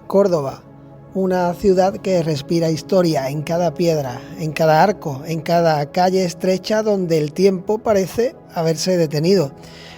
Córdoba, una ciudad que respira historia en cada piedra, en cada arco, en cada calle estrecha donde el tiempo parece haberse detenido.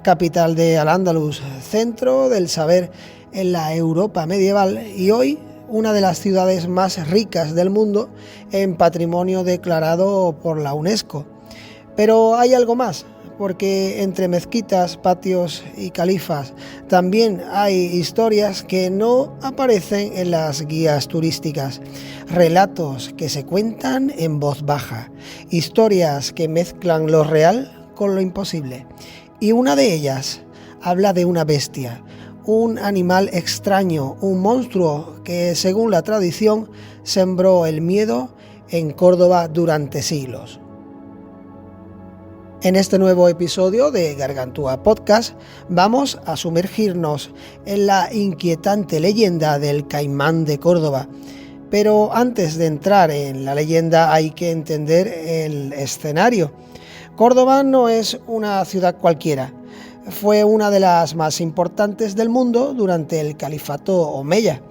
Capital de Al-Ándalus, centro del saber en la Europa medieval y hoy una de las ciudades más ricas del mundo en patrimonio declarado por la UNESCO. Pero hay algo más, porque entre mezquitas, patios y califas también hay historias que no aparecen en las guías turísticas, relatos que se cuentan en voz baja, historias que mezclan lo real con lo imposible. Y una de ellas habla de una bestia, un animal extraño, un monstruo que, según la tradición, sembró el miedo en Córdoba durante siglos. En este nuevo episodio de Gargantúa Podcast vamos a sumergirnos en la inquietante leyenda del Caimán de Córdoba. Pero antes de entrar en la leyenda hay que entender el escenario. Córdoba no es una ciudad cualquiera. Fue una de las más importantes del mundo durante el califato omeya.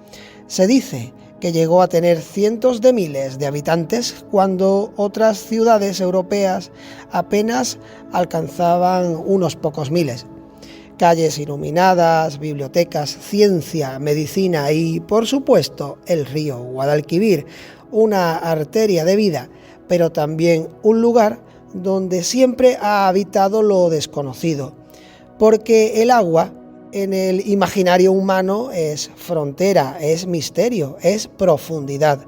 Se dice que llegó a tener cientos de miles de habitantes cuando otras ciudades europeas apenas alcanzaban unos pocos miles. Calles iluminadas, bibliotecas, ciencia, medicina y, por supuesto, el río Guadalquivir, una arteria de vida, pero también un lugar donde siempre ha habitado lo desconocido, porque el agua en el imaginario humano es frontera, es misterio, es profundidad.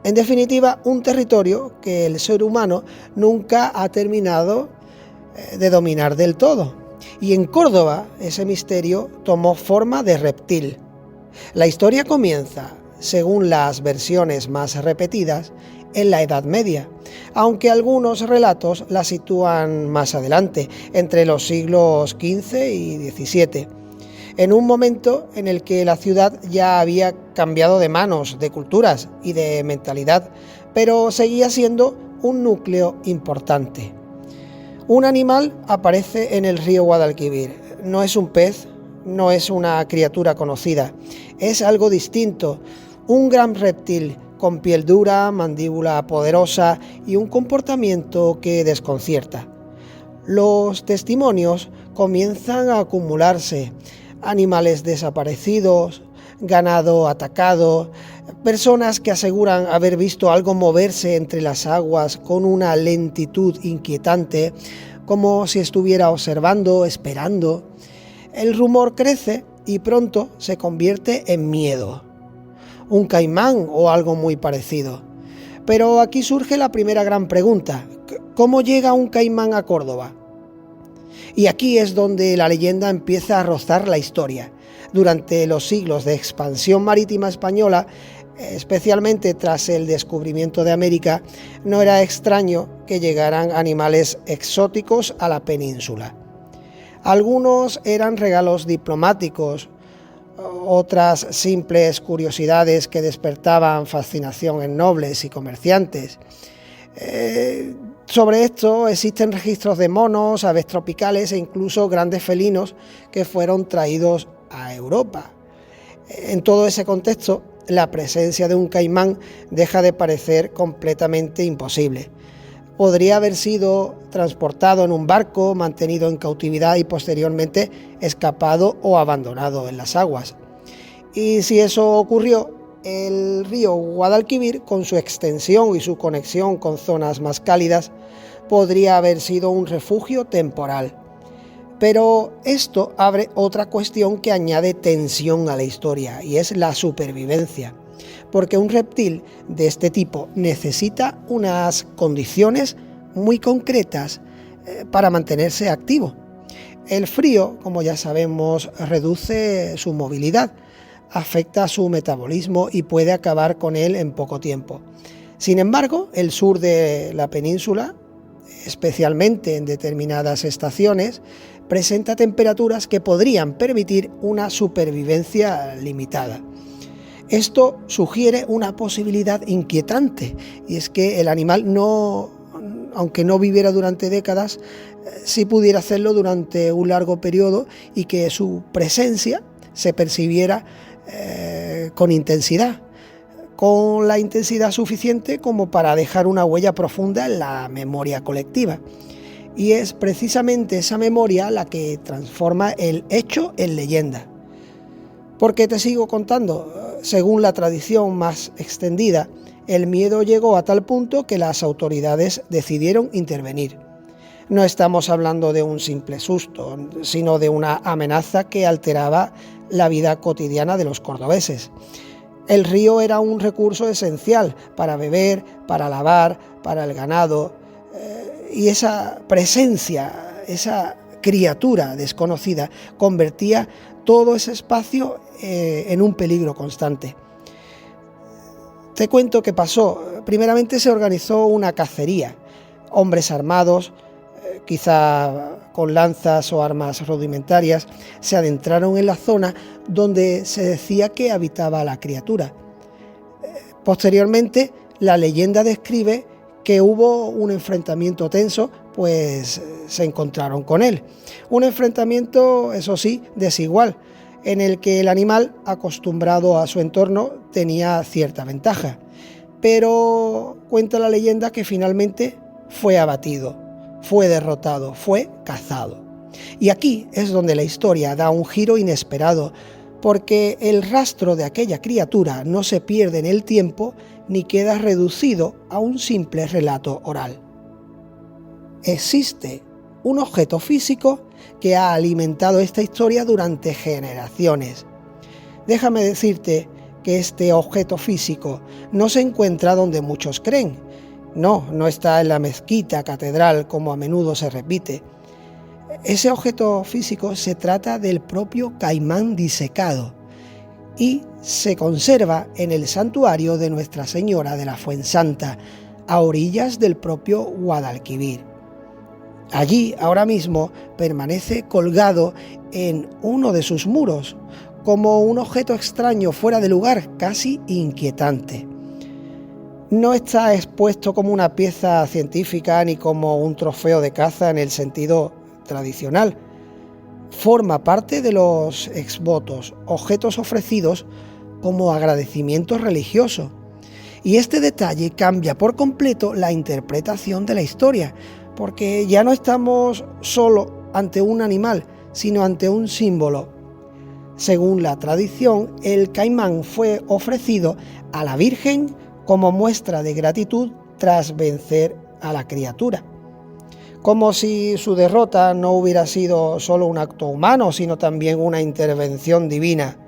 En definitiva, un territorio que el ser humano nunca ha terminado de dominar del todo. Y en Córdoba ese misterio tomó forma de reptil. La historia comienza, según las versiones más repetidas, en la Edad Media, aunque algunos relatos la sitúan más adelante, entre los siglos XV y XVII, en un momento en el que la ciudad ya había cambiado de manos, de culturas y de mentalidad, pero seguía siendo un núcleo importante. Un animal aparece en el río Guadalquivir. No es un pez, no es una criatura conocida, es algo distinto, un gran reptil con piel dura, mandíbula poderosa y un comportamiento que desconcierta. Los testimonios comienzan a acumularse: animales desaparecidos, ganado atacado, personas que aseguran haber visto algo moverse entre las aguas con una lentitud inquietante, como si estuviera observando, esperando. El rumor crece y pronto se convierte en miedo. Un caimán o algo muy parecido. Pero aquí surge la primera gran pregunta: ¿cómo llega un caimán a Córdoba? Y aquí es donde la leyenda empieza a rozar la historia. Durante los siglos de expansión marítima española, especialmente tras el descubrimiento de América, no era extraño que llegaran animales exóticos a la península. Algunos eran regalos diplomáticos, otras simples curiosidades que despertaban fascinación en nobles y comerciantes. Sobre esto existen registros de monos, aves tropicales e incluso grandes felinos que fueron traídos a Europa. En todo ese contexto, la presencia de un caimán deja de parecer completamente imposible. Podría haber sido transportado en un barco, mantenido en cautividad y posteriormente escapado o abandonado en las aguas. Y si eso ocurrió, el río Guadalquivir, con su extensión y su conexión con zonas más cálidas, podría haber sido un refugio temporal. Pero esto abre otra cuestión que añade tensión a la historia, y es la supervivencia. Porque un reptil de este tipo necesita unas condiciones muy concretas para mantenerse activo. El frío, como ya sabemos, reduce su movilidad, afecta su metabolismo y puede acabar con él en poco tiempo. Sin embargo, el sur de la península, especialmente en determinadas estaciones, presenta temperaturas que podrían permitir una supervivencia limitada. Esto sugiere una posibilidad inquietante, y es que el animal aunque no viviera durante décadas, sí pudiera hacerlo durante un largo periodo y que su presencia se percibiera con intensidad, con la intensidad suficiente como para dejar una huella profunda en la memoria colectiva. Y es precisamente esa memoria la que transforma el hecho en leyenda. Porque te sigo contando, según la tradición más extendida, el miedo llegó a tal punto que las autoridades decidieron intervenir. No estamos hablando de un simple susto, sino de una amenaza que alteraba la vida cotidiana de los cordobeses. El río era un recurso esencial para beber, para lavar, para el ganado, y esa presencia, esa criatura desconocida, convertía todo ese espacio en un peligro constante. Te cuento qué pasó. Primeramente se organizó una cacería. Hombres armados, quizá con lanzas o armas rudimentarias, se adentraron en la zona donde se decía que habitaba la criatura. Posteriormente, la leyenda describe que hubo un enfrentamiento tenso, pues se encontraron con él. Un enfrentamiento, eso sí, desigual, en el que el animal, acostumbrado a su entorno, tenía cierta ventaja. Pero cuenta la leyenda que finalmente fue abatido, fue derrotado, fue cazado. Y aquí es donde la historia da un giro inesperado, porque el rastro de aquella criatura no se pierde en el tiempo ni queda reducido a un simple relato oral. Existe un objeto físico que ha alimentado esta historia durante generaciones. Déjame decirte que este objeto físico no se encuentra donde muchos creen. No está en la mezquita, catedral, como a menudo se repite. Ese objeto físico se trata del propio caimán disecado y se conserva en el santuario de Nuestra Señora de la Fuensanta, a orillas del propio Guadalquivir. Allí, ahora mismo, permanece colgado en uno de sus muros, como un objeto extraño fuera de lugar, casi inquietante. No está expuesto como una pieza científica ni como un trofeo de caza en el sentido tradicional. Forma parte de los exvotos, objetos ofrecidos como agradecimiento religioso. Y este detalle cambia por completo la interpretación de la historia, porque ya no estamos solo ante un animal, sino ante un símbolo. Según la tradición, el caimán fue ofrecido a la Virgen como muestra de gratitud tras vencer a la criatura. Como si su derrota no hubiera sido solo un acto humano, sino también una intervención divina.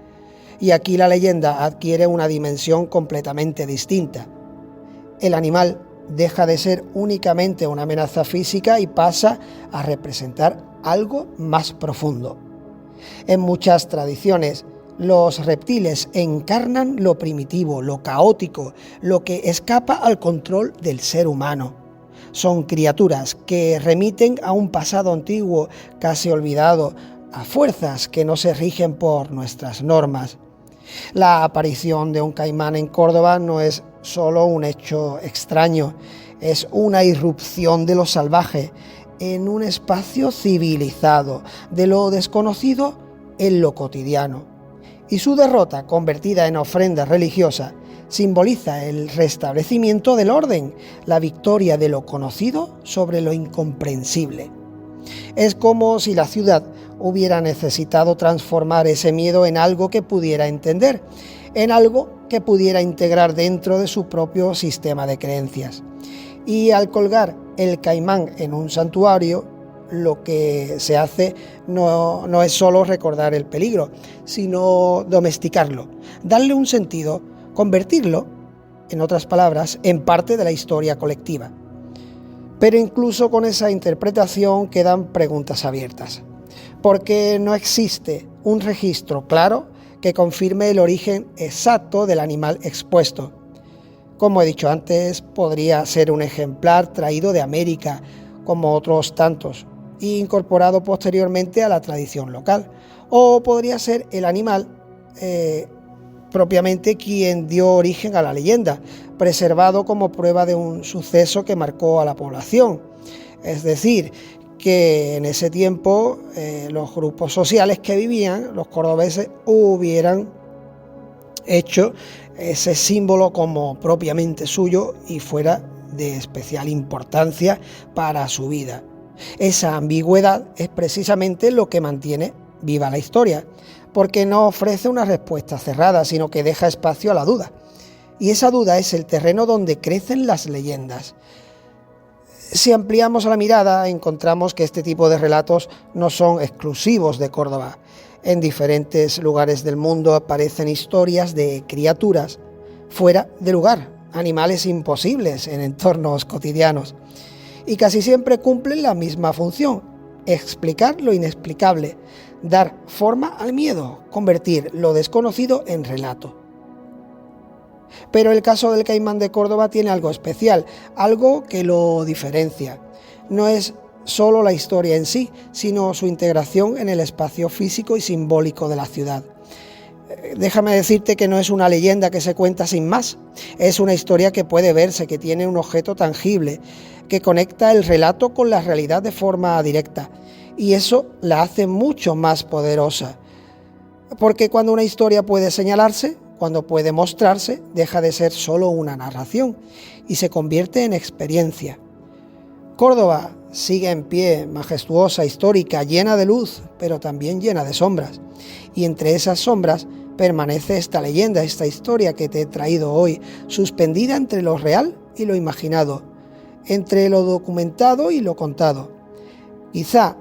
Y aquí la leyenda adquiere una dimensión completamente distinta. El animal deja de ser únicamente una amenaza física y pasa a representar algo más profundo. En muchas tradiciones, los reptiles encarnan lo primitivo, lo caótico, lo que escapa al control del ser humano. Son criaturas que remiten a un pasado antiguo, casi olvidado, a fuerzas que no se rigen por nuestras normas. La aparición de un caimán en Córdoba no es solo un hecho extraño, es una irrupción de lo salvaje en un espacio civilizado, de lo desconocido en lo cotidiano. Y su derrota, convertida en ofrenda religiosa, simboliza el restablecimiento del orden, la victoria de lo conocido sobre lo incomprensible. Es como si la ciudad hubiera necesitado transformar ese miedo en algo que pudiera entender, en algo que pudiera integrar dentro de su propio sistema de creencias. Y al colgar el caimán en un santuario, lo que se hace no es solo recordar el peligro, sino domesticarlo, darle un sentido, convertirlo, en otras palabras, en parte de la historia colectiva. Pero incluso con esa interpretación quedan preguntas abiertas, porque no existe un registro claro que confirme el origen exacto del animal expuesto. Como he dicho antes, podría ser un ejemplar traído de América, como otros tantos, e incorporado posteriormente a la tradición local, o podría ser el animal propiamente quien dio origen a la leyenda, preservado como prueba de un suceso que marcó a la población. Es decir, que en ese tiempo los grupos sociales que vivían, los cordobeses, hubieran hecho ese símbolo como propiamente suyo y fuera de especial importancia para su vida. Esa ambigüedad es precisamente lo que mantiene viva la historia, porque no ofrece una respuesta cerrada, sino que deja espacio a la duda. Y esa duda es el terreno donde crecen las leyendas. Si ampliamos la mirada, encontramos que este tipo de relatos no son exclusivos de Córdoba. En diferentes lugares del mundo aparecen historias de criaturas fuera de lugar, animales imposibles en entornos cotidianos. Y casi siempre cumplen la misma función: explicar lo inexplicable, dar forma al miedo, convertir lo desconocido en relato. Pero el caso del Caimán de Córdoba tiene algo especial, algo que lo diferencia. No es solo la historia en sí, sino su integración en el espacio físico y simbólico de la ciudad. Déjame decirte que no es una leyenda que se cuenta sin más, es una historia que puede verse, que tiene un objeto tangible, que conecta el relato con la realidad de forma directa, y eso la hace mucho más poderosa. Porque cuando una historia puede señalarse, cuando puede mostrarse, deja de ser solo una narración y se convierte en experiencia. Córdoba sigue en pie, majestuosa, histórica, llena de luz, pero también llena de sombras. Y entre esas sombras permanece esta leyenda, esta historia que te he traído hoy, suspendida entre lo real y lo imaginado, entre lo documentado y lo contado. Quizá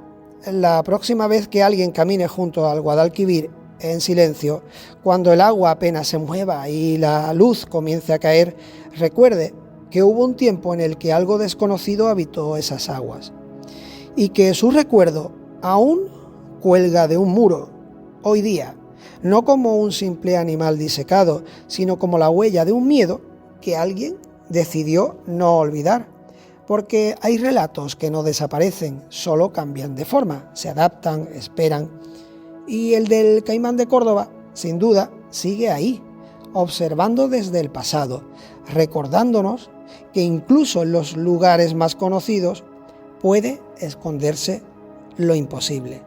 la próxima vez que alguien camine junto al Guadalquivir en silencio, cuando el agua apenas se mueva y la luz comience a caer, recuerde que hubo un tiempo en el que algo desconocido habitó esas aguas y que su recuerdo aún cuelga de un muro hoy día, no como un simple animal disecado, sino como la huella de un miedo que alguien decidió no olvidar. Porque hay relatos que no desaparecen, solo cambian de forma, se adaptan, esperan. Y el del Caimán de Córdoba, sin duda, sigue ahí, observando desde el pasado, recordándonos que incluso en los lugares más conocidos puede esconderse lo imposible.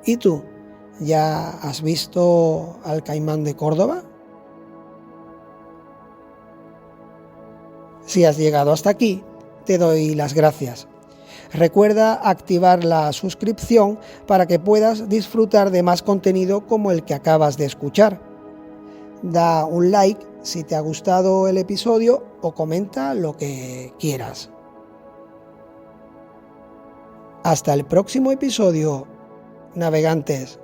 ¿Y tú, ya has visto al Caimán de Córdoba? Si has llegado hasta aquí, te doy las gracias. Recuerda activar la suscripción para que puedas disfrutar de más contenido como el que acabas de escuchar. Da un like si te ha gustado el episodio o comenta lo que quieras. Hasta el próximo episodio, navegantes.